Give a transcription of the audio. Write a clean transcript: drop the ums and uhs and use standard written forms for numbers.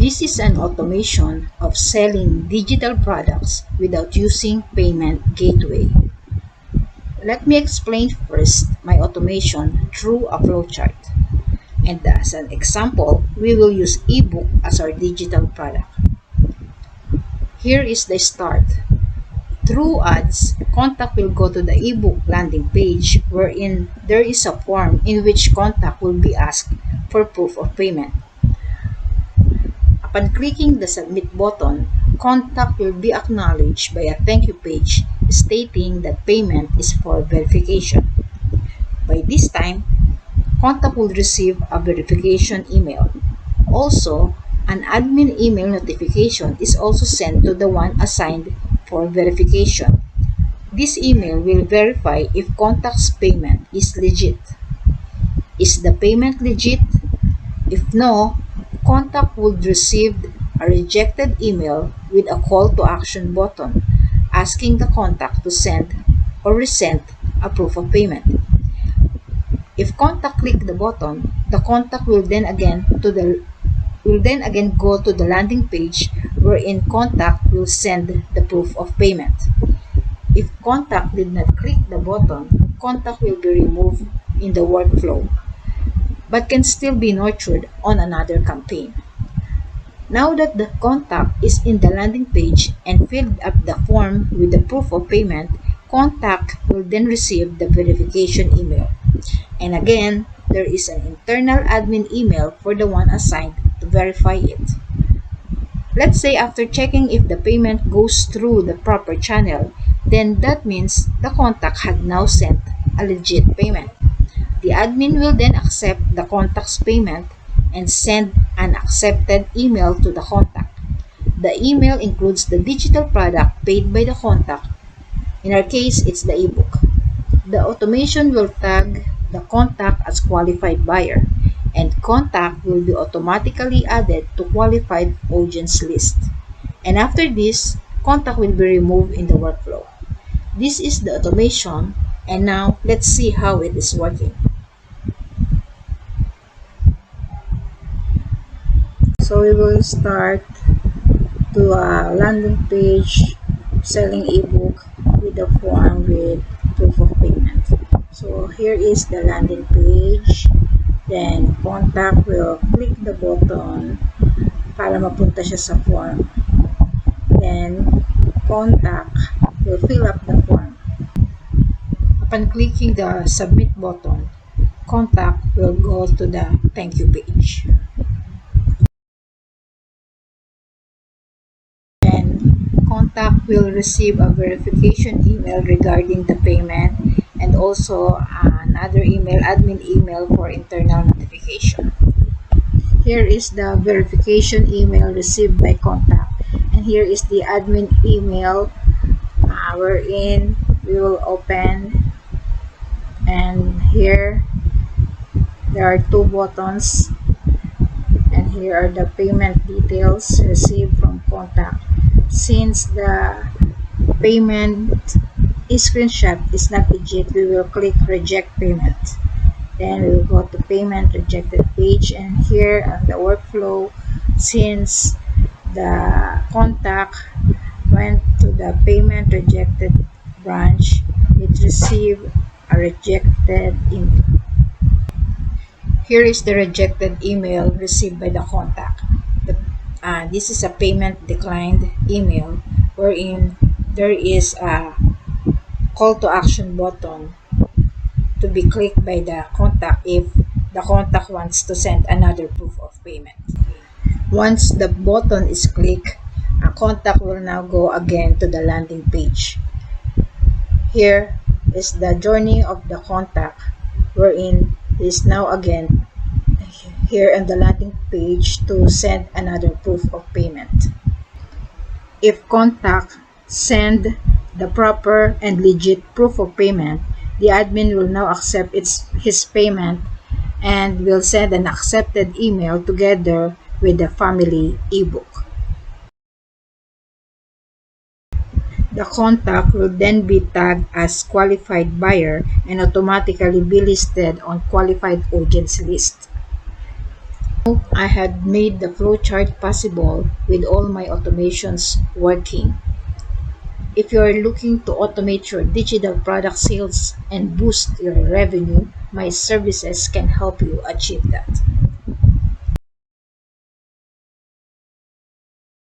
This is an automation of selling digital products without using payment gateway. Let me explain first my automation through a flowchart. And as an example, we will use ebook as our digital product. Here is the start. Through ads, contact will go to the ebook landing page wherein there is a form in which contact will be asked for proof of payment. Upon clicking the submit button, contact will be acknowledged by a thank you page stating that payment is for verification. By this time, contact will receive a verification email. Also, an admin email notification is also sent to the one assigned for verification. This email will verify if contact's payment is legit. Is the payment legit? If no, contact would receive a rejected email with a call to action button asking the contact to send or resend a proof of payment. If contact click the button, the contact will then again go to the landing page wherein contact will send the proof of payment. If contact did not click the button, contact will be removed in the workflow, but can still be nurtured on another campaign. Now that the contact is in the landing page and filled up the form with the proof of payment, contact will then receive the verification email. And again, there is an internal admin email for the one assigned to verify it. Let's say after checking if the payment goes through the proper channel, then that means the contact had now sent a legit payment. The admin will then accept the contact's payment and send an accepted email to the contact. The email includes the digital product paid by the contact. In our case, it's the ebook. The automation will tag the contact as qualified buyer, and contact will be automatically added to qualified audience list. And after this, contact will be removed in the workflow. This is the automation, and now let's see how it is working. So we will start to a landing page selling ebook with a form with proof of payment. So here is the landing page. Then contact will click the button para mapunta siya sa form. Then contact will fill up the form. Upon clicking the submit button, contact will go to the thank you page. Contact will receive a verification email regarding the payment and also another email, admin email for internal notification. Here is the verification email received by contact, and here is the admin email wherein we will open, and here there are two buttons, and here are the payment details received from contact. Since the payment screenshot is not legit, we will click reject payment. Then we will go to payment rejected page, and here on the workflow, since the contact went to the payment rejected branch, it received a rejected email. Here is the rejected email received by the contact. This is a payment declined email wherein there is a call to action button to be clicked by the contact if the contact wants to send another proof of payment. Once the button is clicked, a contact will now go again to the landing page. Here is the journey of the contact wherein is now again here on the landing page to send another proof of payment. If contact send the proper and legit proof of payment, the admin will now accept his payment and will send an accepted email together with the family ebook. The contact will then be tagged as qualified buyer and automatically be listed on qualified audience list. I had made the flowchart possible with all my automations working. If you are looking to automate your digital product sales and boost your revenue, my services can help you achieve that.